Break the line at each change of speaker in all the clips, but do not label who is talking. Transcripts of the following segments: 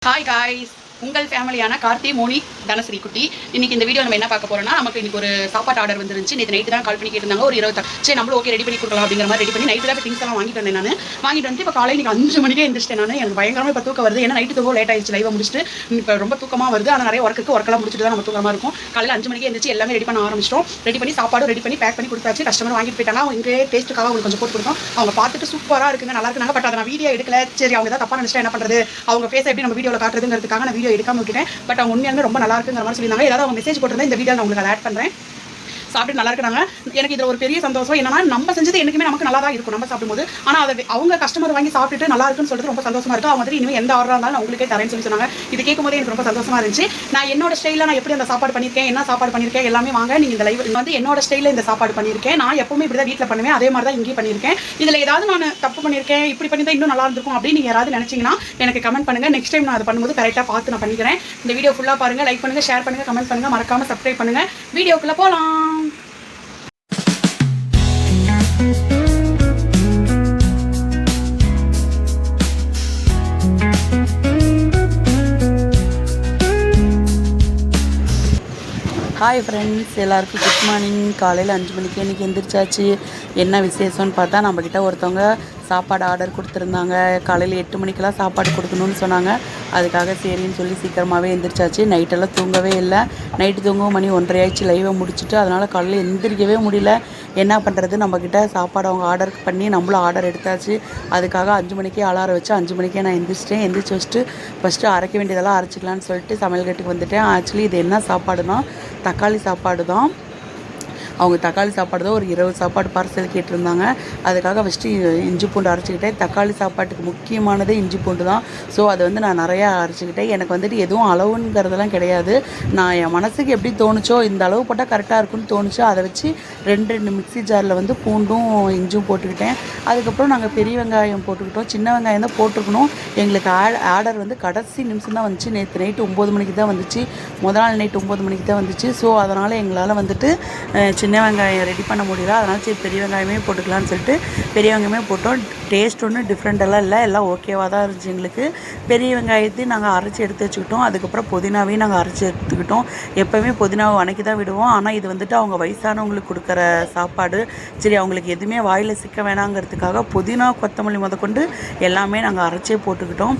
Hi guys, உங்கள் ஃபேமிலியான கார்த்தி, மோனி, தனஸ்ரீ குட்டி. இன்னைக்கு இந்த வீடியோ நம்ம என்ன பார்க்க போறோம்னா, நமக்கு இன்னைக்கு ஒரு சாப்பாடு ஆர்டர் வந்துருந்துச்சு. நேற்று நைட்டு தான் கால் பண்ணி கேட்டிருந்தாங்க. ஒரு 20 சரி நம்மளும் ஓகே ரெடி பண்ணி கொடுக்கலாம் அப்படிங்கிற மாதிரி ரெடி பண்ணி நைட்டு தான் திங்ஸ் எல்லாம் வாங்கிட்டு வந்தேன். வாங்கிட்டு வந்து இப்போ காலையில் இன்னைக்கு 5 மணிக்கே எழுந்திரிச்சிட்டேன். எனக்கு பயங்கரமாக இப்போ தூக்கம் வருது. ஏன்னா நைட்டு தூக்கம் லேட் ஆயிடுச்சு. லைவை முடிச்சுட்டு இப்போ ரொம்ப தூக்கமாக வருது. ஆனால் நிறைய ஒர்க்கெல்லாம் முடிச்சுட்டு தான் நம்ம தூக்கமாக இருக்கும். காலையில் 5 மணிக்கே எழுந்திரிச்சு எல்லாமே ரெடி பண்ண ஆரம்பிச்சிட்டோம். ரெடி பண்ணி சாப்பாடு ரெடி பண்ணி பேக் பண்ணி கொடுத்தாச்சு. கஸ்டமர் வாங்கிட்டு போயிட்டாங்க. அவங்க இங்கே டேஸ்ட்டுக்காக அவங்களுக்கு கொஞ்சம் போட்டு கொடுத்தோம். அவங்க பார்த்துட்டு சூப்பராக இருக்குங்க, நல்லா இருக்குனாங்க. பட் அதை நான் வீடியோ எடுக்கல. சரி அவங்க தான் தப்பாக நினச்சிட்டா என்ன பண்ணுறது, அவங்க ஃபேஸை எப்படி நம்ம வீடியோவில் காட்டுறதுங்கிறதுக்காக நான் வீடியோ எடுக்காம விட்டுட்டேன். பட் அவங்க உண்மையாலுமே ரொம்ப நல்லா இருக்குங்கிற மாதிரி சொல்லியிருந்தாங்க. ஏதாவது அவங்க மெசேஜ் போட்டிருந்தா இந்த வீடியோ நான் உங்களுக்கு ஆட் பண்ணுறேன். சாப்பிட்டு நல்லா இருக்கிறாங்க. எனக்கு இதில் ஒரு பெரிய சந்தோஷம் என்னன்னா, நம்ம செஞ்சது எனக்குமே நமக்கு நல்லா தான் இருக்கும் நம்ம சாப்பிடும்போது. ஆனால் அதை அவங்க கஸ்டமர் வாங்கி சாப்பிட்டுட்டு நல்லா இருக்குன்னு சொல்லிட்டு ரொம்ப சந்தோஷமா இருக்கும். அவங்க வந்து இனிமேல் எந்த ஆர்டராக இருந்தாலும் நான் உங்களுக்கே தரேன்னு சொல்லி சொன்னாங்க. இது கேட்கும்போது எனக்கு ரொம்ப சந்தோஷமா இருந்துச்சு. நான் என்னோட ஸ்டைலில் நான் எப்படி அந்த சாப்பாடு பண்ணியிருக்கேன், என்ன சாப்பாடு பண்ணியிருக்கேன் எல்லாமே வாங்க நீங்கள் இந்த லைவ் வந்து என்னோட ஸ்டைலில் இந்த சாப்பாடு பண்ணியிருக்கேன். நான் எப்பவுமே இப்படி தான் வீட்டில் பண்ணுவேன், அதே மாதிரி தான் இங்கேயும் பண்ணியிருக்கேன். இதில் ஏதாவது நான் தப்பு பண்ணியிருக்கேன், இப்படி பண்ணி தான் இன்னும் நல்லா இருந்திருக்கும் அப்படின்னு நீங்கள் யாராவது நினச்சிங்கன்னா எனக்கு கமெண்ட் பண்ணுங்கள். நெக்ஸ்ட் டைம் நான் அதை பண்ணும்போது கரெக்டாக பார்த்து நான் பண்ணிக்கிறேன். இந்த வீடியோ ஃபுல்லாக பாருங்கள், லைக் பண்ணுங்கள், ஷேர் பண்ணுங்கள், கமெண்ட் பண்ணுங்கள், மறக்காமல் சப்ஸ்கிரைப் பண்ணுங்கள். வீடியோக்குள்ளே போகலாம். ஹாய் ஃப்ரெண்ட்ஸ், எல்லாருக்கும் குட் மார்னிங். காலையில் 5 மணிக்கு இன்றைக்கி எந்திரிச்சாச்சு. என்ன விசேஷம்னு பார்த்தா, நம்மக்கிட்ட ஒருத்தவங்க சாப்பாடு ஆர்டர் கொடுத்துருந்தாங்க. காலையில் 8 மணிக்கெல்லாம் சாப்பாடு கொடுக்கணும்னு சொன்னாங்க. அதுக்காக சரின்னு சொல்லி சீக்கிரமாகவே எந்திரிச்சாச்சு. நைட்டெல்லாம் தூங்கவே இல்லை. நைட்டு தூங்கவும் மணி 1:30 ஆயிடுச்சு லைவை முடிச்சுட்டு. அதனால் காலையில் எந்திரிக்கவே முடியல. என்ன பண்ணுறது, நம்மக்கிட்ட சாப்பாடு அவங்க ஆர்டர் பண்ணி நம்மளும் ஆர்டர் எடுத்தாச்சு. அதுக்காக 5 மணிக்கே அலாரம் வச்சு 5 மணிக்கே நான் எந்திரிச்சிட்டேன். எந்திரிச்சு வச்சுட்டு ஃபஸ்ட்டு அரைக்க வேண்டியதெல்லாம் அரைச்சிக்கலான்னு சொல்லிட்டு சமையல் கட்டுக்கு வந்துட்டேன். ஆக்சுவலி இது என்ன சாப்பாடுனா, தக்காளி சாப்பாடு தான். அவங்க தக்காளி சாப்பாடு தான் ஒரு 20 சாப்பாடு பார்சல் கேட்டிருந்தாங்க. அதுக்காக ஃபஸ்ட்டு இஞ்சி பூண்டு அரைச்சிக்கிட்டேன். தக்காளி சாப்பாட்டுக்கு முக்கியமானதே இஞ்சி பூண்டு தான். ஸோ அதை வந்து நான் நிறையா அரைச்சிக்கிட்டேன். எனக்கு வந்துட்டு எதுவும் அளவுங்கிறதெல்லாம் கிடையாது. நான் என் மனசுக்கு எப்படி தோணுச்சோ, இந்த அளவு போட்டால் கரெக்டாக இருக்குன்னு தோணுச்சோ அதை வச்சு 2 மிக்ஸி ஜாரில் வந்து பூண்டும் இஞ்சும் போட்டுக்கிட்டேன். அதுக்கப்புறம் நாங்கள் பெரிய வெங்காயம் போட்டுக்கிட்டோம். சின்ன வெங்காயம் தான் போட்டிருக்கணும். எங்களுக்கு ஆர்டர் வந்து கடைசி நிமிஷம் தான் வந்துச்சு. நேற்று நைட்டு 9 மணிக்கு தான் வந்துச்சு. முதல் நாள் நைட்டு 9 மணிக்கு தான் வந்துச்சு. ஸோ அதனால் எங்களால் வந்துட்டு சின்ன வெங்காயம் ரெடி பண்ண முடியல. அதனால் சரி பெரிய வெங்காயமே போட்டுக்கலான்னு சொல்லிட்டு பெரிய வெங்காயமே போட்டோம். டேஸ்ட் ஒன்றும் டிஃப்ரெண்டெல்லாம் இல்லை, எல்லாம் ஓகேவாக தான் இருந்துச்சு எங்களுக்கு. பெரிய வெங்காயத்தையும் நாங்கள் அரைச்சி எடுத்து வச்சுக்கிட்டோம். அதுக்கப்புறம் புதினாவையும் நாங்கள் அரைச்சி எடுத்துக்கிட்டோம். எப்போவுமே புதினாவை வணக்கி தான் விடுவோம். ஆனால் இது வந்துட்டு அவங்க வயசானவங்களுக்கு கொடுக்குற சாப்பாடு. சரி அவங்களுக்கு எதுவுமே வாயில் சிக்க வேணாங்கிறதுக்காக புதினா கொத்தமல்லி முதற்கொண்டு எல்லாமே நாங்கள் அரைச்சே போட்டுக்கிட்டோம்.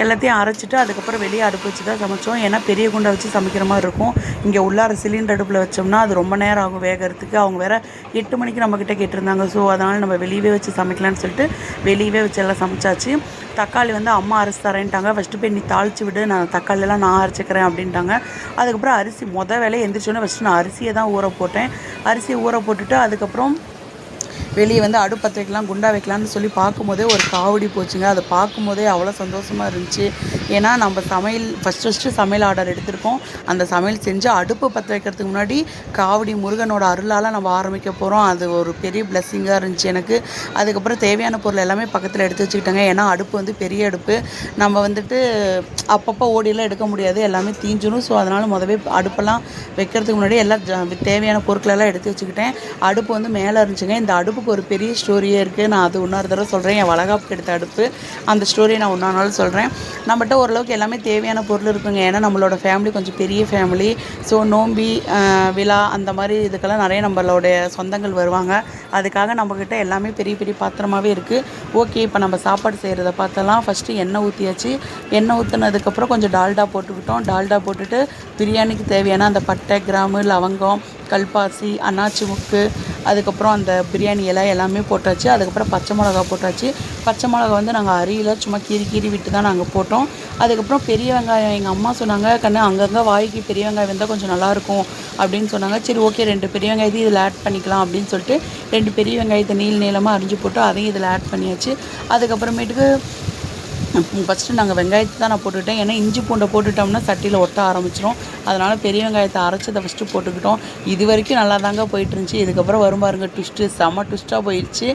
எல்லாத்தையும் அரைச்சிட்டு அதுக்கப்புறம் வெளியே அடுப்பு வச்சு தான் சமைச்சோம். ஏன்னா பெரிய குண்டை வச்சு சமைக்கிற மாதிரி இருக்கும். இங்கே உள்ளார சிலிண்டர் அடுப்பில் வச்சோம்னா அது ரொம்ப நேரம் ஆகும் வேகிறதுக்கு. அவங்க வேறு 8 மணிக்கு நம்மக்கிட்ட கேட்டிருந்தாங்க. ஸோ அதனால் நம்ம வெளியவே வச்சு சமைக்கலான்னு சொல்லிட்டு வெளியவே வச்சு எல்லாம் சமைச்சாச்சு. தக்காளி வந்து அம்மா அரைச்சி தரேன்ட்டாங்க. ஃபஸ்ட்டு போய் நீ தாளித்து விடு, நான் தக்காளியெல்லாம் நான் அரைச்சிக்கிறேன் அப்படின்ட்டாங்க. அதுக்கப்புறம் அரிசி வேலையை எந்திரிச்சோன்னே ஃபஸ்ட்டு நான் அரிசியை தான் ஊற போட்டேன். அரிசியை ஊற போட்டுட்டு அதுக்கப்புறம் வெளியே வந்து அடுப்பு பற்ற வைக்கலாம், குண்டா வைக்கலான்னு சொல்லி பார்க்கும்போதே ஒரு காவடி போச்சுங்க. அதை பார்க்கும்போதே அவ்வளோ சந்தோஷமாக இருந்துச்சு. ஏன்னா நம்ம ஃபஸ்ட்டு சமையல் ஆர்டர் எடுத்திருக்கோம். அந்த சமையல் செஞ்சு அடுப்பு பற்ற வைக்கிறதுக்கு முன்னாடி காவடி முருகனோட அருளால் நம்ம ஆரம்பிக்க போகிறோம். அது ஒரு பெரிய பிளெஸ்ஸிங்காக இருந்துச்சு எனக்கு. அதுக்கப்புறம் தேவையான பொருள் எல்லாமே பக்கத்தில் எடுத்து வச்சுக்கிட்டாங்க. ஏன்னா அடுப்பு வந்து பெரிய அடுப்பு, நம்ம வந்துட்டு அப்பப்போ ஓடியெல்லாம் எடுக்க முடியாது, எல்லாமே தீஞ்சிடும். ஸோ அதனால் அடுப்பெல்லாம் வைக்கிறதுக்கு முன்னாடி எல்லாம் தேவையான பொருட்களெல்லாம் எடுத்து வச்சுக்கிட்டேன். அடுப்பு வந்து மேலே இருந்துச்சுங்க. இந்த அடுப்புக்கு ஒரு பெரிய ஸ்டோரியே இருக்குது. நான் அது இன்னொரு தடவை சொல்கிறேன். என் வளகாப்புக்கு எடுத்த அடுப்பு, அந்த ஸ்டோரியை நான் இன்னொரு நாள் சொல்கிறேன். நம்மகிட்ட ஓரளவுக்கு எல்லாமே தேவையான பொருள் இருக்குங்க. ஏன்னா நம்மளோட ஃபேமிலி கொஞ்சம் பெரிய ஃபேமிலி. ஸோ நோம்பி விழா அந்த மாதிரி இதுக்கெல்லாம் நிறைய நம்மளோடைய சொந்தங்கள் வருவாங்க. அதுக்காக நம்மக்கிட்ட எல்லாமே பெரிய பெரிய பாத்திரமாகவே இருக்குது. ஓகே, இப்போ நம்ம சாப்பாடு செய்கிறத பார்த்தலாம். ஃபஸ்ட்டு எண்ணெய் ஊற்றியாச்சு. எண்ணெய் ஊற்றினதுக்கப்புறம் கொஞ்சம் டால்டா போட்டுக்கிட்டோம். டால்டா போட்டுட்டு பிரியாணிக்கு தேவையான அந்த பட்டை, கிராம்பு, லவங்கம், கல்பாசி, அன்னாச்சி முக்கு, அதுக்கப்புறம் அந்த பிரியாணி இலை எல்லாமே போட்டாச்சு. அதுக்கப்புறம் பச்சை மிளகா போட்டாச்சு. பச்சை மிளகா வந்து நாங்கள் அரியில் சும்மா கீறி விட்டு தான் நாங்கள் போட்டோம். அதுக்கப்புறம் பெரிய வெங்காயம் எங்கள் அம்மா சொன்னாங்க, கண்ணு அங்கங்கே வாய்க்கு பெரிய வெங்காயம் வந்தால் கொஞ்சம் நல்லாயிருக்கும் அப்படின்னு சொன்னாங்க. சரி ஓகே 2 பெரிய வெங்காயத்தையும் இதில் ஆட் பண்ணிக்கலாம் அப்படின்னு சொல்லிட்டு 2 பெரிய வெங்காயத்தை நீளமாக அரிஞ்சு போட்டு அதையும் இதில் ஆட் பண்ணியாச்சு. அதுக்கப்புறமேட்டுக்கு ஃபஸ்ட்டு நாங்கள் வெங்காயத்தை தான் நான் போட்டுக்கிட்டேன். ஏன்னா இஞ்சி பூண்டை போட்டுட்டோம்னா சட்டியில் ஒட்ட ஆரம்பிச்சிடும். அதனால் பெரிய வெங்காயத்தை அரைச்சதை ஃபஸ்ட்டு போட்டுக்கிட்டோம். இது வரைக்கும் நல்லா தாங்க போயிட்டு இருந்துச்சு. இதுக்கப்புறம் வரும் பாருங்க ட்விஸ்ட்டு, செம்ம ட்விஸ்ட்டாக போயிடுச்சு.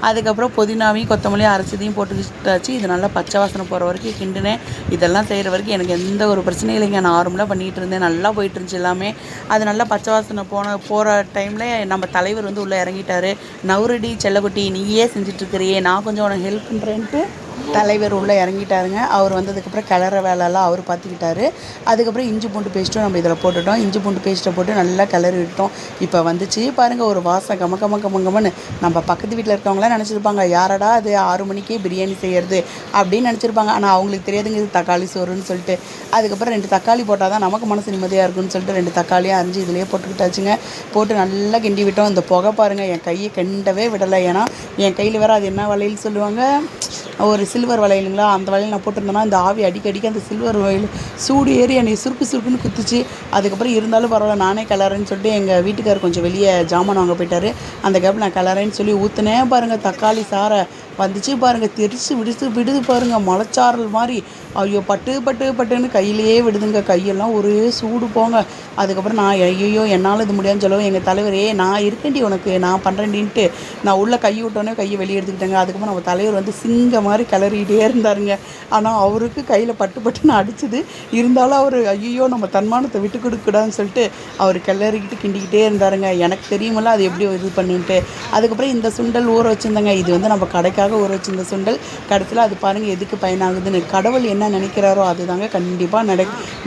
அதுக்கப்புறம் புதினாவையும் கொத்தமல்லியும் அரைச்சதையும் போட்டுக்கிட்டாச்சு. இது நல்லா பச்சை வாசனை போகிற வரைக்கும் கிண்டினேன். இதெல்லாம் செய்கிற வரைக்கும் எனக்கு எந்த ஒரு பிரச்சனையும் இல்லைங்க. நார்மலாக பண்ணிகிட்டு இருந்தேன், நல்லா போயிட்டு இருந்துச்சு எல்லாமே. அது நல்லா பச்சை வாசனை போகிற டைமில் நம்ம தலைவர் வந்து உள்ளே இறங்கிட்டார். நவுரடி செல்லக்குட்டி, நீயே செஞ்சிட்ருக்கிறியே, நான் கொஞ்சம் உனக்கு ஹெல்ப் பண்ணுறேன்ட்டு தலைவர் உள்ளே இறங்கிட்டாருங்க. அவர் வந்ததுக்கப்புறம் கிளற வேலையெல்லாம் அவர் பார்த்துக்கிட்டாரு. அதுக்கப்புறம் இஞ்சி பூண்டு பேஸ்ட்டும் நம்ம இதில் போட்டுட்டோம். இஞ்சி பூண்டு பேஸ்ட்டை போட்டு நல்லா கிளறி விட்டோம். இப்போ வந்துச்சு பாருங்கள் ஒரு வாசம் கமன்னு. நம்ம பக்கத்து வீட்டில் இருக்கவங்களாம் நினச்சிருப்பாங்க, யாரடா அது 6 மணிக்கே பிரியாணி செய்கிறது அப்படின்னு நினச்சிருப்பாங்க. ஆனால் அவங்களுக்கு தெரியாதுங்க இது தக்காளி சோறுன்னு சொல்லிட்டு. அதுக்கப்புறம் 2 தக்காளி போட்டால் தான் நமக்கு மனசு நிம்மதியாக இருக்குன்னு சொல்லிட்டு 2 தக்காளியாக அரிஞ்சு இதிலே போட்டுக்கிட்டாச்சுங்க. போட்டு நல்லா கிண்டி விட்டோம். இந்த புகை பாருங்கள், என் கையை கிண்டவே விடலை. ஏன்னா என் கையில் வேறு அது என்ன வளையல் சொல்லுவாங்க, ஒரு சில்வர் வளையலுங்களா, அந்த வளையல் நான் போட்டிருந்தேன்னா இந்த ஆவி அடிக்க அந்த சில்வர் வளையல் சூடு ஏறி என்னை சுருக்குன்னு குத்துச்சு. அதுக்கப்புறம் இருந்தாலும் பரவாயில்ல நானே கிளறேன்னு சொல்லிட்டு எங்கள் வீட்டுக்காரர் கொஞ்சம் வெளியே ஜாமான் வாங்க போயிட்டார். அந்த கேப்பில் நான் கிளறேன்னு சொல்லி ஊற்றுனே பாருங்கள், தக்காளி சாரை வந்துச்சு பாருங்கள், தெரிச்சு விடுது பாருங்கள், மலைச்சாரல் மாதிரி. ஐயோ பட்டுன்னு கையிலேயே விடுதுங்க, கையெல்லாம் ஒரே சூடு போங்க. அதுக்கப்புறம் நான் ஐயோ என்னால் இது முடியாதுன்னு சொல்லவும் எங்கள் தலைவரே நான் இருக்கேன்டி உனக்கு, நான் பண்ணுறேன்டின்ட்டு நான் உள்ளே கை விட்டோன்னே கையை வெளியே எடுத்துக்கிட்டேங்க. அதுக்கப்புறம் நம்ம தலைவர் வந்து சிங்க மாதிரி கிளறிக்கிட்டே இருந்தாருங்க. ஆனால் அவருக்கு கையில் பட்டுன்னு அடிச்சுது. இருந்தாலும் அவர் ஐயோ நம்ம தன்மானத்தை விட்டு கொடுக்கூடாதுன்னு சொல்லிட்டு அவர் கிளறிக்கிட்டு கிண்டிக்கிட்டே இருந்தாருங்க. எனக்கு தெரியுமில்ல அது எப்படி இது பண்ணிட்டு. அதுக்கப்புறம் இந்த சுண்டல் ஊற வச்சுருந்தாங்க. இது வந்து நம்ம கடைக்காக ஊற வச்சிருந்த சுண்டல். கடைசியில் அது பாருங்கள் எதுக்கு பயனாகுதுன்னு. கடவுள் என்ன நினைக்கிறாரோ அதுதாங்க கண்டிப்பாக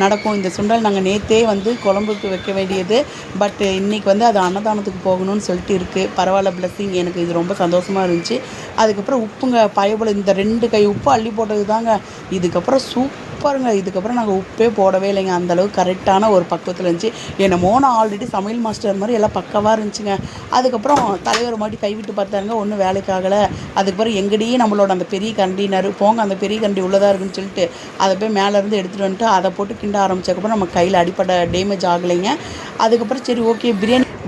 நடக்கும். இந்த சுண்டல் நாங்கள் நேற்றே வந்து குழம்புக்கு வைக்க வேண்டியது, பட் இன்றைக்கி வந்து அது அன்னதானத்துக்கு போகணும்னு சொல்லிட்டு இருக்குது. பரவாயில்ல, பிளஸ்ஸிங். எனக்கு இது ரொம்ப சந்தோஷமாக இருந்துச்சு. அதுக்கப்புறம் உப்புங்க பயபுல இந்த 2 கை உப்பு அள்ளி போட்டது தாங்க. இதுக்கப்புறம் சூப்பருங்க. இதுக்கப்புறம் நாங்கள் உப்பே போடவே இல்லைங்க. அந்தளவுக்கு கரெக்டான ஒரு பக்குவத்தில் இருந்துச்சு. என்னமோ நான் ஆல்ரெடி சமையல் மாஸ்டர் மாதிரி எல்லாம் பக்கவாக இருந்துச்சுங்க. அதுக்கப்புறம் தலைவர் மாட்டி கைவிட்டு பார்த்தாருங்க, ஒன்றும் வேலைக்காகலை. அதுக்கப்புறம் எங்கடியே நம்மளோட அந்த பெரிய கண்டினார், போங்க அந்த பெரிய கண்டி உள்ளதாக இருக்குன்னு சொல்லிட்டு அதை போய் மேலேருந்து எடுத்துகிட்டு வந்துட்டு அதை போட்டு கிண்ட ஆரம்பித்ததுக்கப்புறம் நம்ம கையில் அடிப்படை டேமேஜ் ஆகலைங்க. அதுக்கப்புறம் சரி ஓகே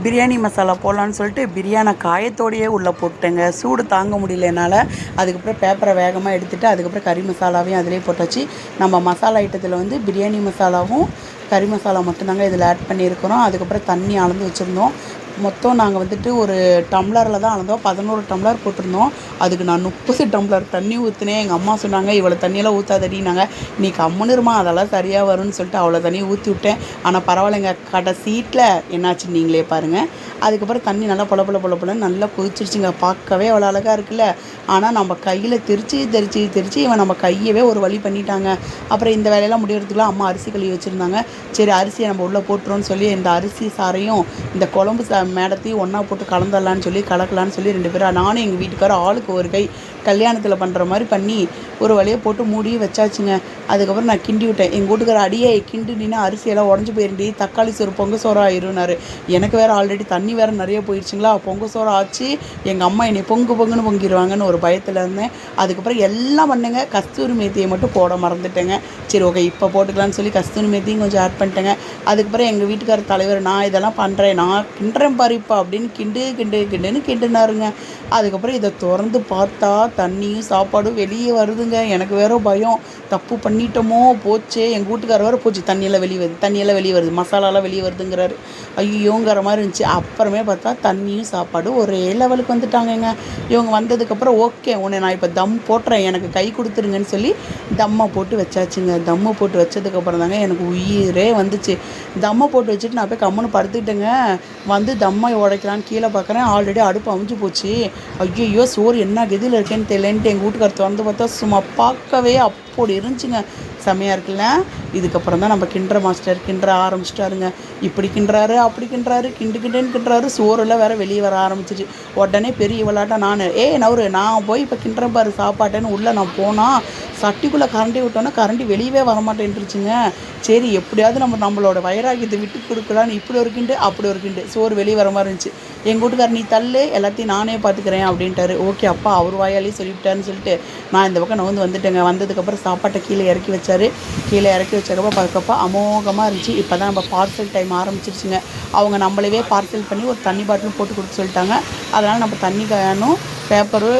பிரியாணி மசாலா போடலான்னு சொல்லிட்டு பிரியாணி காயத்தோடையே உள்ளே போட்டேங்க. சூடு தாங்க முடியல என்னால். அதுக்கப்புறம் பேப்பரை வேகமாக எடுத்துகிட்டு அதுக்கப்புறம் கறி மசாலாவையும் அதிலே போட்டாச்சு. நம்ம மசாலா ஐட்டத்தில் வந்து பிரியாணி மசாலாவும் கறி மசாலா மட்டும்தாங்க இதில் ஆட் பண்ணியிருக்கிறோம். அதுக்கப்புறம் தண்ணி அளந்து வச்சுருந்தோம். மொத்தம் நாங்கள் வந்துட்டு ஒரு டம்ளரில் தான் அளந்தோம். 11 டம்ளர் போட்டிருந்தோம். அதுக்கு நான் 30 டம்ளர் தண்ணி ஊற்றினேன். எங்கள் அம்மா சொன்னாங்க, இவ்வளோ தண்ணியெல்லாம் ஊற்றாதடினாங்க. நீ கம்முன்னுருமா அதெல்லாம் சரியாக வரும்னு சொல்லிட்டு அவ்வளோ தண்ணியை ஊற்றி விட்டேன். ஆனால் பரவாயில்லைங்க, கடைசீட்டில் என்னாச்சுன்னு நீங்களே பாருங்கள். அதுக்கப்புறம் தண்ணி நல்லா பொல நல்லா கொதிச்சிருச்சுங்க. பார்க்கவே அவ்வளோ அழகாக இருக்குல்ல. ஆனால் நம்ம கையில் தெரிச்சு இவன் நம்ம கையவே ஒரு வழி பண்ணிட்டாங்க. அப்புறம் இந்த வேலையெல்லாம் முடியறதுக்குள்ள அம்மா அரிசி கழுவி வச்சுருந்தாங்க. சரி அரிசியை நம்ம உள்ளே போட்டுருவோன்னு சொல்லி இந்த அரிசி சாரையும் இந்த குழம்பு மேடத்தையும் ஒன்றா போட்டு கலக்கலான்னு சொல்லி 2 பேரும் நானும் எங்கள் வீட்டுக்காரர் ஆளுக்கு ஒரு கை கல்யாணத்தில் பண்ணுற மாதிரி பண்ணி ஒரு வழியை போட்டு மூடி வச்சாச்சுங்க. அதுக்கப்புறம் நான் கிண்டி விட்டேன். எங்கள் வீட்டுக்காரர் அடியே கிண்டினா அரிசியெல்லாம் உடஞ்சி போயிருண்டி, தக்காளி சோறு பொங்க சோறாக ஆயிருந்தாரு. எனக்கு வேறு ஆல்ரெடி தண்ணி வேறு நிறைய போயிடுச்சுங்களா, பொங்க சோறு ஆச்சு. எங்கள் அம்மா என்னை பொங்குன்னு பொங்கிடுவாங்கன்னு ஒரு பயத்தில் இருந்தேன். அதுக்கப்புறம் எல்லாம் பண்ணுங்க, கஸ்தூரி மேத்தியை மட்டும் போட மறந்துட்டேங்க. சரி ஓகே இப்போ போட்டுக்கலான்னு சொல்லி கஸ்தூரி மேத்தியும் கொஞ்சம் ஆட் பண்ணிட்டேங்க. அதுக்கப்புறம் எங்கள் வீட்டுக்காரர் தலைவர் நான் இதெல்லாம் பண்ணுறேன், நான் கிண்டுறேன் பாரிப்பா அப்படின்னு கிண்டுன்னு கிண்டுனாருங்க. அதுக்கப்புறம் இதை திறந்து பார்த்தா தண்ணியும் சாப்பாடும் வெளியே வருதுங்க. எனக்கு வேற பயம், தப்பு பண்ணிட்டோமோ போச்சே. எங்கள் வீட்டுக்காரர் வேறு போச்சு தண்ணியெல்லாம் வெளியே வருது மசாலாலாம் வெளியே வருதுங்கிறாரு. ஐயோங்கிற மாதிரி இருந்துச்சு. அப்புறமே பார்த்தா தண்ணியும் சாப்பாடும் ஒரே லெவலுக்கு வந்துட்டாங்கங்க. இவங்க வந்ததுக்கப்புறம் ஓகே உன்னை நான் இப்போ தம் போட்டுறேன், எனக்கு கை கொடுத்துருங்கன்னு சொல்லி தம்மை போட்டு வச்சாச்சுங்க. தம்மை போட்டு வச்சதுக்கப்புறம் தாங்க எனக்கு உயிரே வந்துச்சு. தம்மை போட்டு வச்சுட்டு நான் போய் கம்முன்னு படுத்துக்கிட்டேங்க. வந்து தம்மை உடைக்கலான்னு கீழே பார்க்குறேன், ஆல்ரெடி அடுப்பு அவிஞ்சு போச்சு. ஐயோ சோறு என்ன கெதியில் இருக்கேன்னு தெரியலன்ட்டு எங்கள் வீட்டுக்காரர் வந்து பார்த்தா சும்மா பார்க்கவே அப்படி இருந்துச்சுங்க. செம்மையாக இருக்குல்ல. இதுக்கப்புறம் தான் நம்ம கிண்ட ஆரம்பிச்சிட்டாருங்க. இப்படி கிண்டுறாரு அப்படி கிண்டுறாரு கிண்டுன்னு சோறெல்லாம் வேறு வெளியே வர ஆரம்பிச்சிச்சு. உடனே பெரிய விளாட்டம் நான் போய் இப்போ கிண்டுறேன் பாரு சாப்பாட்டேன்னு உள்ளே நான் போனால் சட்டிக்குள்ளே கரண்டி விட்டோன்னா கரண்டி வெளியவே வரமாட்டேன்ருச்சுங்க. சரி எப்படியாவது நம்மளோட வைராகியத்தை விட்டு கொடுக்கலான்னு இப்படி ஒரு கிண்டு அப்படி ஒரு கிண்டு சோறு வெளியே வர மாதிரி இருந்துச்சு. எங்கள் வீட்டுக்காரர் நீ தள்ளு எல்லாத்தையும் நானே பார்த்துக்கிறேன் அப்படின்ட்டாரு. ஓகே அப்பா அவர் வாயாலேயே சொல்லிவிட்டாருன்னு சொல்லிட்டு நான் இந்த பக்கம் வந்துட்டேங்க. வந்ததுக்கப்புறம் சாப்பாட்டை கீழே இறக்கி வச்சதுக்கப்புறம் பார்க்கப்போ அமோகமாக இருந்துச்சு. இப்போ தான் நம்ம பார்சல் டைம் ஆரம்பிச்சிருச்சுங்க. அவங்க நம்மளவே பார்சல் பண்ணி ஒரு தண்ணி பாட்டிலும் போட்டு கொடுக்க சொல்லிட்டாங்க. அதனால் நம்ம தண்ணி கேனும் பேப்பரு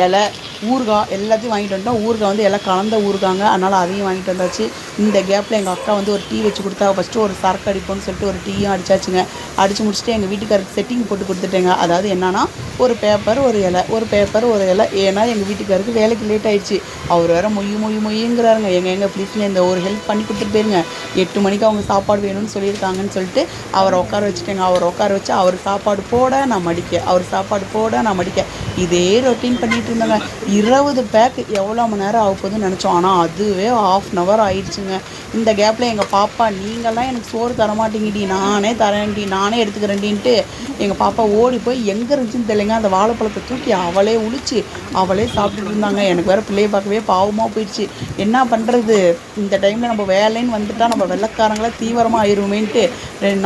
இலை ஊறுகாய் எல்லாத்தையும் வாங்கிட்டு வந்துட்டோம். ஊறுகாய் வந்து எல்லாம் கலந்த ஊறுகாங்க, அதனால் அதையும் வாங்கிட்டு வந்தாச்சு. இந்த கேப்பில் எங்கள் அக்கா வந்து ஒரு டீ வச்சு கொடுத்தா. ஃபஸ்ட்டு ஒரு சரக்கு அடிப்போம்னு சொல்லிட்டு ஒரு டீயும் அடிச்சாச்சுங்க. அடித்து முடிச்சுட்டு எங்கள் வீட்டுக்காரருக்கு செட்டிங் போட்டு கொடுத்துட்டேங்க. அதாவது என்னன்னா ஒரு பேப்பர் ஒரு இலை, ஒரு பேப்பர் ஒரு இலை. ஏன்னா எங்கள் வீட்டுக்காருக்கு வேலைக்கு லேட் ஆயிடுச்சு. அவர் வேறு மொய்யுங்கிறாருங்க. எங்க ப்ளீஸ்ங்க இந்த ஒரு ஹெல்ப் பண்ணி கொடுத்துட்டு போயிருங்க, 8 மணிக்கு அவங்க சாப்பாடு வேணும்னு சொல்லியிருக்காங்கன்னு சொல்லிட்டு அவரை உட்கார வச்சுட்டேங்க. அவர் உட்கார வச்சு அவர் சாப்பாடு போட நான் மடிக்க, அவர் சாப்பாடு போட நான் மடிக்க, இதே ரொட்டீன் பண்ணிகிட்டு இருந்தாங்க. 20 பேக் எவ்வளோ மணி நேரம் ஆக போகுதுன்னு நினச்சோம். ஆனால் அதுவே 1/2 hour ஆயிடுச்சுங்க. இந்த கேப்பில் எங்கள் பாப்பா, நீங்கள்லாம் எனக்கு சோறு தரமாட்டேங்கிடி, நானே தரேன்டி, நானே எடுத்துக்கிறேன்டின்ட்டு எங்கள் பாப்பா ஓடி போய் எங்கே இருந்துச்சுன்னு தெரியலைங்க, அந்த வாழைப்பழத்தை தூக்கி அவளே உளிச்சு அவளே சாப்பிட்டுட்டு இருந்தாங்க. எனக்கு வேறு பிள்ளையை பார்க்கவே பாவமாக போயிடுச்சு. என்ன பண்ணுறது, இந்த டைமில் நம்ம வேலைன்னு வந்துட்டால் நம்ம வெள்ளைக்காரங்களாம் தீவிரமாக ஆயிடுவோமேன்ட்டு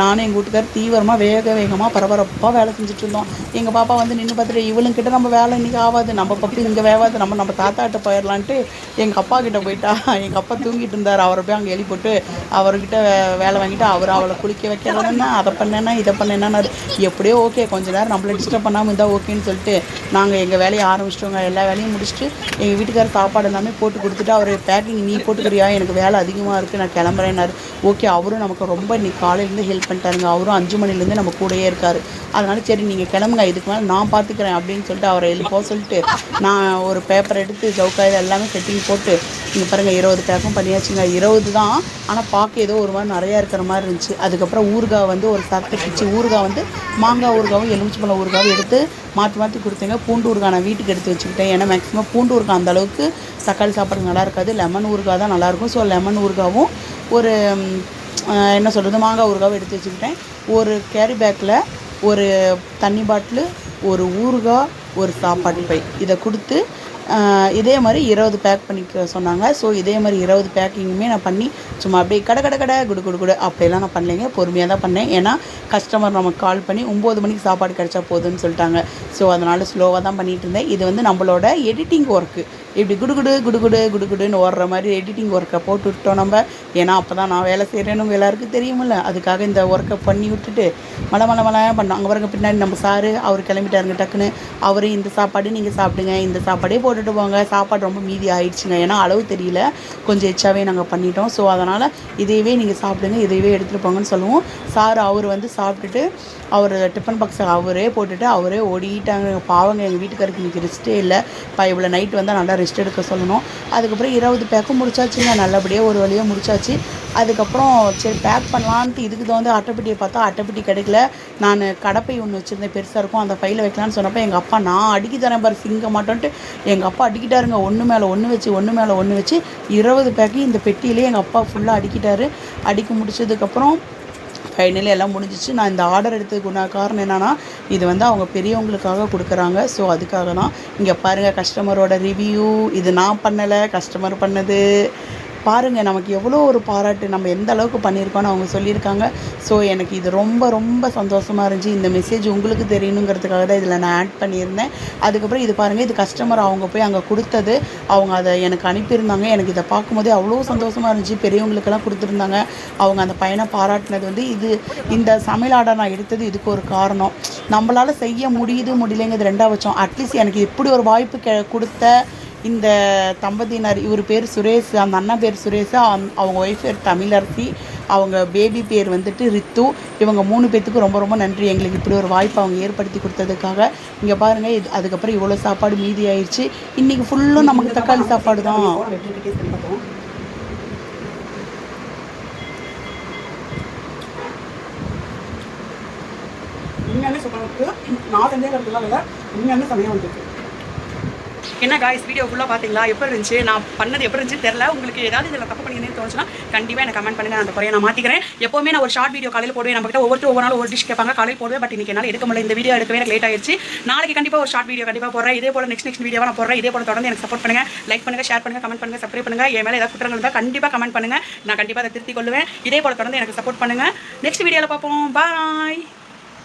நானும் எங்கள் வீட்டுக்காரர் தீவிரமாக வேகமாக பரபரப்பாக வேலை செஞ்சுட்டு இருந்தோம். எங்கள் பாப்பா வந்து நின்று பார்த்துட்டு, இவளுங்கிட்ட நம்ம வேலை இன்றைக்கி ஆகாது, நம்ம பப்பு இங்கே வேகாது, நம்ம தாத்தாட்ட போயிடலான்ட்டு எங்கள் அப்பா கிட்டே போயிட்டா. எங்கள் அப்பா தூங்கிட்டு இருந்தார். அவரை போய் அங்கே எழுதி போட்டு அவர்கிட்ட வேலை வாங்கிட்டு அவளை குளிக்க வைக்கிறதுன்னா அதை பண்ணேன்னா இதை பண்ணேன்னா எப்படியோ ஓகே, கொஞ்சம் நேரம் நம்மளை டிஸ்டர்ப் பண்ணாமல் இருந்தால் ஓகேன்னு சொல்லிட்டு நாங்கள் எங்கள் வேலையை ஆரம்பிச்சிட்டோங்க. எல்லா வேலையும் முடிச்சுட்டு எங்கள் வீட்டுக்காரர் சாப்பாடு எல்லாமே போட்டு கொடுத்துட்டு, அவர் பேக்கிங் நீ போட்டுக்கிறியா, எனக்கு வேலை அதிகமாக இருக்குது, நான் கிளம்புறேன்னாரு. ஓகே, அவரும் நமக்கு ரொம்ப இன்னைக்கு காலையிலேருந்து ஹெல்ப் பண்ணிட்டாருங்க. அவரும் 5 மணிலேருந்து நம்ம கூடயே இருக்கார். அதனால சரி நீங்கள் கிளம்புங்க, இதுக்கு மேலே நான் பார்த்துக்கிறேன் அப்படின்னு சொல்லிட்டு அவரை எழுப்ப சொல்லிட்டு நான் ஒரு பேப்பர் எடுத்து சவுக்காயில் எல்லாமே செட்டிங் போட்டு இங்கே பாருங்கள் 20 பேக்கும் பண்ணியாச்சுங்க. 20 தான், ஆனால் பார்க்க ஏதோ ஒரு மாதிரி நிறையா இருக்கிற மாதிரி இருந்துச்சு. அதுக்கப்புறம் ஊறுகாய் வந்து ஒரு சட்டை கிச்சு, ஊறுகாய் வந்து மாங்காய் ஊறுகாவும் எலுமிச்சம்பழம் ஊறுகாவும் எடுத்து மாற்றி கொடுத்தேங்க. பூண்டு ஊறுகாய் நான் வீட்டுக்கு எடுத்து வச்சுக்கிட்டேன். ஏன்னா மேக்ஸிமம் பூண்டு ஊறுகாய் அந்தளவுக்கு தக்காளி சாப்பாடு நல்லா இருக்காது, லெமன் ஊறுகாய் தான் நல்லாயிருக்கும். ஸோ லெமன் ஊறுகாவும் ஒரு என்ன சொல்கிறது மாங்காய் ஊறுகாவும் எடுத்து வச்சுக்கிட்டேன். ஒரு கேரி பேக்கில் ஒரு தண்ணி பாட்டிலு, ஒரு ஊறுகாய், ஒரு சாப்பாட்டு பை இதை கொடுத்து இதே மாதிரி 20 பேக் பண்ணிக்க சொன்னாங்க. ஸோ இதே மாதிரி 20 பேக்கிங்குமே நான் பண்ணி சும்மா அப்படியே கடை குடு அப்படியெல்லாம் நான் பண்ணலைங்க, பொறுமையாக தான் பண்ணேன். ஏன்னா கஸ்டமர் நமக்கு கால் பண்ணி 9 மணிக்கு சாப்பாடு கிடச்சா போதுன்னு சொல்லிட்டாங்க. ஸோ அதனால் ஸ்லோவாக தான் பண்ணிகிட்டு இருந்தேன். இது வந்து நம்மளோட எடிட்டிங் ஒர்க்கு. இப்படி குடுகுடுன்னு ஓடுற மாதிரி எடிட்டிங் ஒர்க்கை போட்டு விட்டோம் நம்ம. ஏன்னா அப்போ தான் நான் வேலை செய்கிறேன்னு எல்லாருக்கும் தெரியுமில்ல, அதுக்காக இந்த ஒர்க்கை பண்ணி விட்டுட்டு மழை பண்ணோம். அங்கே பாருங்க பின்னாடி நம்ம சாரு அவர் கிளம்பிட்டாருங்க டக்குன்னு. அவர் இந்த சாப்பாடு நீங்கள் சாப்பிடுங்க, இந்த சாப்பாடே போட்டுட்டு போங்க. சாப்பாடு ரொம்ப மீதி ஆயிடுச்சுங்க, ஏன்னா அளவு தெரியல, கொஞ்சம் எச்சாவே நாங்கள் பண்ணிட்டோம். ஸோ அதனால் இதையவே நீங்கள் சாப்பிடுங்க, இதையவே எடுத்துகிட்டு போங்கன்னு சொல்லுவோம். சார் அவர் வந்து சாப்பிட்டுட்டு அவர் டிஃபன் பாக்ஸை அவரே போட்டுட்டு அவரே ஓடிட்டாங்க. பாவங்க, எங்கள் வீட்டுக்காருக்கு இன்றைக்கி ரெஸ்ட்டே இல்லை. இவ்வளோ நைட் வந்தால் நல்லா ரெஸ்ட் எடுக்க சொல்லணும். அதுக்கப்புறம் 20 பேக்கும் முடிச்சாச்சுங்க, நல்லபடியாக ஒரு வழியாக முடிச்சாச்சு. அதுக்கப்புறம் சரி பேக் பண்ணலான்ட்டு இதுக்கு தான் வந்து அட்டைப்பெட்டியை பார்த்தா அட்டைப்பெட்டி கிடைக்கல. நான் கடப்பை ஒன்று வச்சுருந்தேன் பெருசாக இருக்கும், அந்த பையில் வைக்கலான்னு சொன்னப்போ எங்கள் அப்பா நான் அடிக்கி தரேன் பாரு சிங்க மாட்டோன்ட்டு எங்கள் அப்பா அடிக்கிட்டாருங்க. ஒன்று மேலே ஒன்று வச்சு 20 பேக்கையும் இந்த பெட்டியிலே எங்கள் அப்பா ஃபுல்லாக அடிக்கிட்டாரு. அடிக்க முடிச்சதுக்கப்புறம் ஃபைனலி எல்லாம் முடிஞ்சிச்சு. நான் இந்த ஆர்டர் எடுத்ததுக்கு காரணம் என்னென்னா, இது வந்து அவங்க பெரியவங்களுக்காக கொடுக்குறாங்க. ஸோ அதுக்காக தான். இங்கே பாருங்கள் கஸ்டமரோட ரிவ்யூ, இது நான் பண்ணலை, கஸ்டமர் பண்ணது. பாருங்கள் நமக்கு எவ்வளோ ஒரு பாராட்டு, நம்ம எந்த அளவுக்கு பண்ணியிருக்கோன்னு அவங்க சொல்லியிருக்காங்க. ஸோ எனக்கு இது ரொம்ப சந்தோஷமாக இருந்துச்சு. இந்த மெசேஜ் உங்களுக்கு தெரியணுங்கிறதுக்காக தான் இதில் நான் ஆட் பண்ணியிருந்தேன். அதுக்கப்புறம் இது பாருங்கள், இது கஸ்டமர் அவங்க போய் அங்கே கொடுத்தது, அவங்க அதை எனக்கு அனுப்பியிருந்தாங்க. எனக்கு இதை பார்க்கும்போதே அவ்வளோ சந்தோஷமாக இருந்துச்சு. பெரியவங்களுக்கெல்லாம் கொடுத்துருந்தாங்க. அவங்க அந்த பையனை பாராட்டினது வந்து இந்த சமையல் ஆர்டர் நான் எடுத்தது இதுக்கு ஒரு காரணம். நம்மளால் செய்ய முடியலைங்கிறது 2ஆவது பட்சம். அட்லீஸ்ட் எனக்கு இப்படி ஒரு வாய்ப்பு கொடுத்த இந்த தம்பதியினர், இவர் பேர் சுரேஷ், அந்த அண்ணன் பேர் சுரேஷ், அவங்க ஒய்ஃப் பேர் தமிழரசி, அவங்க பேபி பேர் வந்துட்டு ரித்து. இவங்க 3 பேர்த்துக்கு ரொம்ப நன்றி, எங்களுக்கு இப்படி ஒரு வாய்ப்பு அவங்க ஏற்படுத்தி கொடுத்ததுக்காக. இங்கே பாருங்கள், அதுக்கப்புறம் இவ்வளோ சாப்பாடு மீதி ஆயிடுச்சு. இன்றைக்கி ஃபுல்லும் நமக்கு தக்காளி சாப்பாடு தான். உண்மையான சமையல் நான் செஞ்சேங்கிறதுலாம் இல்லை, உண்மையான சமையல் வந்துருக்கு. என்ன காய்ஸ், வீடியோ ஃபுல்லாக பார்த்தீங்களா? எப்படி இருந்துச்சு, நான் பண்ணது எப்படி இருந்துச்சு தெரியல. உங்களுக்கு ஏதாவது இதில் தப்பு பண்ணியிருந்தேன்னு தோணுச்சுன்னா கண்டிப்பாக எனக்கு கமெண்ட் பண்ணுங்கள், அந்த குறையை நான் மாற்றிக்கிறேன். எப்போவுமே நான் ஒரு ஷார்ட் வீடியோ காலையில் போடுவேன். நம்மகிட்ட ஒவ்வொரு நாள் ஒரு டிஷ் கேட்பாங்க, காலையில் போடுவேன். பட் இன்றைக்கி என்னால் எடுக்க முடியல, இந்த வீடியோ எடுக்கவே எனக்கு லேட் ஆயிடுச்சு. நாளைக்கு கண்டிப்பாக ஒரு ஷார்ட் வீடியோ கண்டிப்பாக போடுறேன். இதே போல் நெக்ஸ்ட் வீடியோவாக நான் போடுறேன். இதே போல் தொடர்ந்து எனக்கு சப்போர்ட் பண்ணுங்கள், லைக் பண்ணுங்கள், ஷேர் பண்ணுங்கள், கமெண்ட் பண்ணுங்கள், சப்ஸ்கிரைப் பண்ணுங்கள். என் மேலே ஏதாவது குற்றங்கள் இருந்தால் கண்டிப்பாக கமெண்ட் பண்ணுங்கள், நான் கண்டிப்பாக அதை திருத்திக் கொள்வேன். இதே போல் தொடர்ந்து எனக்கு சப்போர்ட் பண்ணுங்கள். நெக்ஸ்ட் வீடியோவில் பார்ப்போம். பாய்.